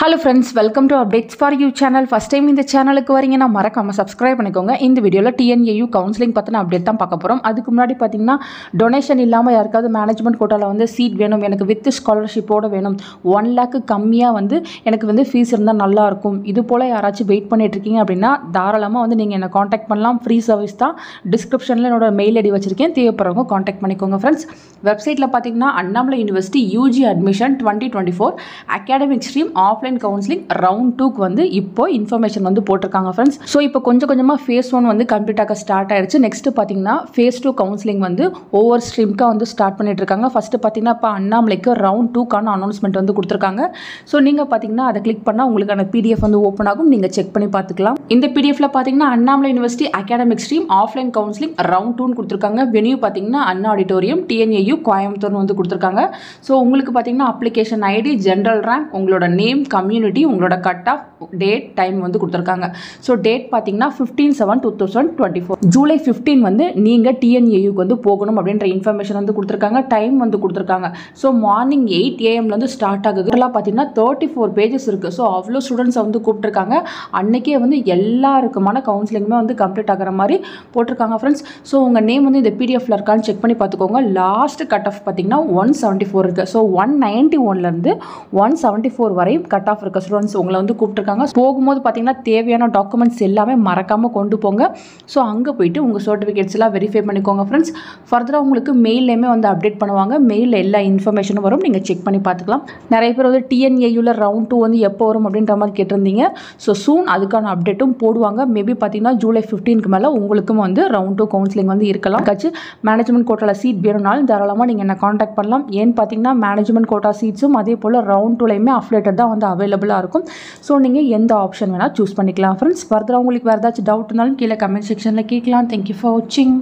Hello friends, welcome to Updates for You channel. First time இந்த சேனலுக்கு வரீங்கன்னா மறக்காம subscribe பண்ணிக்கோங்க. இந்த வீடியோல TNAU கவுன்சிலிங் பத்தின அப்டேட் தான் பார்க்க போறோம். அதுக்கு முன்னாடி பாத்தீங்கன்னா டொனேஷன் இல்லாம யாருக்காவது மேனேஜ்மென்ட் கோட்டால வந்து சீட் வேணும், எனக்கு வித் ஸ்காலர்ஷிப்போட வேணும், 1 lakh கம்மியா வந்து எனக்கு வந்து ஃபீஸ் இருந்தா நல்லா இருக்கும். இது போல யாராச்சும் வெயிட் பண்ணிட்டு இருக்கீங்க அப்படினா தாராளமா வந்து நீங்க என்ன கான்டாக்ட் பண்ணலாம். ஃப்ரீ சர்வீஸ் தான். டிஸ்கிரிப்ஷன்ல என்னோட மெயில் ஐடி வச்சிருக்கேன். தேவைப்படுறவங்க கான்டாக்ட் பண்ணிக்கோங்க फ्रेंड्स. வெப்சைட்ல பாத்தீங்கன்னா Annamalai university UG admission 2024 academic stream offline counselling round 2 க்கு வந்து இப்போ இன்ஃபர்மேஷன் வந்து போட்டிருக்காங்க फ्रेंड्स. ஸோ இப்போ கொஞ்சம் கொஞ்சமாக ஃபேஸ் 1 வந்து கம்ப்ளீட் ஆக ஸ்டார்ட் ஆயிடுச்சு. நெக்ஸ்ட் பார்த்தீங்கன்னா ஃபேஸ் 2 கவுன்சிலிங் வந்து ஒவ்வொரு ஸ்ட்ரீம்க்காக வந்து ஸ்டார்ட் பண்ணிட்டு இருக்காங்க. ஃபர்ஸ்ட் பார்த்தீங்கன்னா இப்போ அண்ணாமலைக்கு ரவுண்ட் 2க்கான அனௌன்ஸ்மெண்ட் வந்து கொடுத்துருக்காங்க. ஸோ நீங்கள் பார்த்தீங்கன்னா அதை கிளிக் பண்ணால் உங்களுக்கான PDF வந்து ஓப்பன் ஆகும். நீங்கள் செக் பண்ணி பார்த்துக்கலாம். இந்த PDFல பார்த்தீங்கன்னா Annamalai university academic stream offline counselling round 2 கொடுத்துருக்காங்க. வென்யூ பார்த்தீங்கன்னா அண்ணா ஆடிட்டோரியம் TNAU கோயம்புத்தூர் வந்து கொடுத்துருக்காங்க. ஸோ உங்களுக்கு பார்த்தீங்கன்னா அப்ளிகேஷன் ஐடி, ஜென்ரல் ரேங்க், உங்களோட நேம், கம்யூனிட்டி, உங்களோட கட் ஆஃப், டேட், டைம் வந்து கொடுத்துருக்காங்க. ஸோ டேட் பார்த்தீங்கன்னா 15/7/2024 ஜூலை 15 வந்து நீங்கள் TNAUக்கு வந்து போகணும் அப்படின்ற இன்ஃபர்மேஷன் வந்து கொடுத்துருக்காங்க. டைம் வந்து கொடுத்துருக்காங்க. ஸோ மார்னிங் 8 AM ஸ்டார்ட் ஆகுது. இதெல்லாம் பார்த்தீங்கன்னா 34 பேஜஸ் இருக்குது. ஸோ அவ்வளோ ஸ்டூடெண்ட்ஸை வந்து கூப்பிட்டுருக்காங்க. அன்னைக்கே வந்து எல்லாருக்குமான கவுன்சிலிங்குமே வந்து கம்ப்ளீட் ஆகிற மாதிரி போட்டிருக்காங்க ஃப்ரெண்ட்ஸ். ஸோ உங்கள் நேம் வந்து இந்த PDFல இருக்கான்னு செக் பண்ணி பார்த்துக்கோங்க. லாஸ்ட் கட் ஆஃப் பார்த்தீங்கன்னா 174 இருக்குது. ஸோ 191 174 வரையும் கட் ஆஃப் இருக்க ஸ்டூடெண்ட்ஸ் உங்களை வந்து கூப்பிட்டுருக்காங்க. போகும்போது பார்த்தீங்கன்னா தேவையான டாக்குமெண்ட்ஸ் எல்லாமே மறக்காமல் கொண்டு போங்க. ஸோ அங்கே போயிட்டு உங்கள் சர்டிஃபிகேட்ஸ் எல்லாம் வெரிஃபை பண்ணிக்கோங்க ஃப்ரெண்ட்ஸ். ஃபர்தராக உங்களுக்கு மெயிலையுமே வந்து அப்டேட் பண்ணுவாங்க. மெயிலில் எல்லா இன்ஃபர்மேஷனும் வரும். நீங்கள் செக் பண்ணி பார்த்துக்கலாம். நிறைய பேர் வந்து TNAUல ரவுண்ட் 2 வந்து எப்போ வரும் அப்படின்ற மாதிரி கேட்டிருந்தீங்க. ஸோ சூன் அதுக்கான அப்டேட்டும் போடுவாங்க. மேபி பார்த்தீங்கன்னா ஜூலை 15க்கு மேலே உங்களுக்கும் வந்து ரவுண்ட் 2 கவுன்சிலிங் வந்து இருக்கலாம். கட்சி மேனேஜ்மெண்ட் கோட்டாவில் சீட் வேணும்னாலும் தாராளமாக நீங்கள் என்ன கான்டாக்ட் பண்ணலாம். ஏன்னு பார்த்தீங்கன்னா மேனேஜ்மெண்ட் கோட்டா சீட்ஸும் அதே போல் ரவுண்ட் 2லையுமே அஃபிலேட்டட் தான் வந்து அவைலபிளாக இருக்கும். ஸோ நீங்கள் எந்த ஆப்ஷன் வேணால் சூஸ் பண்ணிக்கலாம் ஃப்ரெண்ட்ஸ். ஃபர்தராக உங்களுக்கு வேறு ஏதாச்சும் டவுட் இருந்தாலும் கீழே கமெண்ட் செக்ஷனில் கேட்கலாம். தேங்க்யூ ஃபார் வாட்சிங்.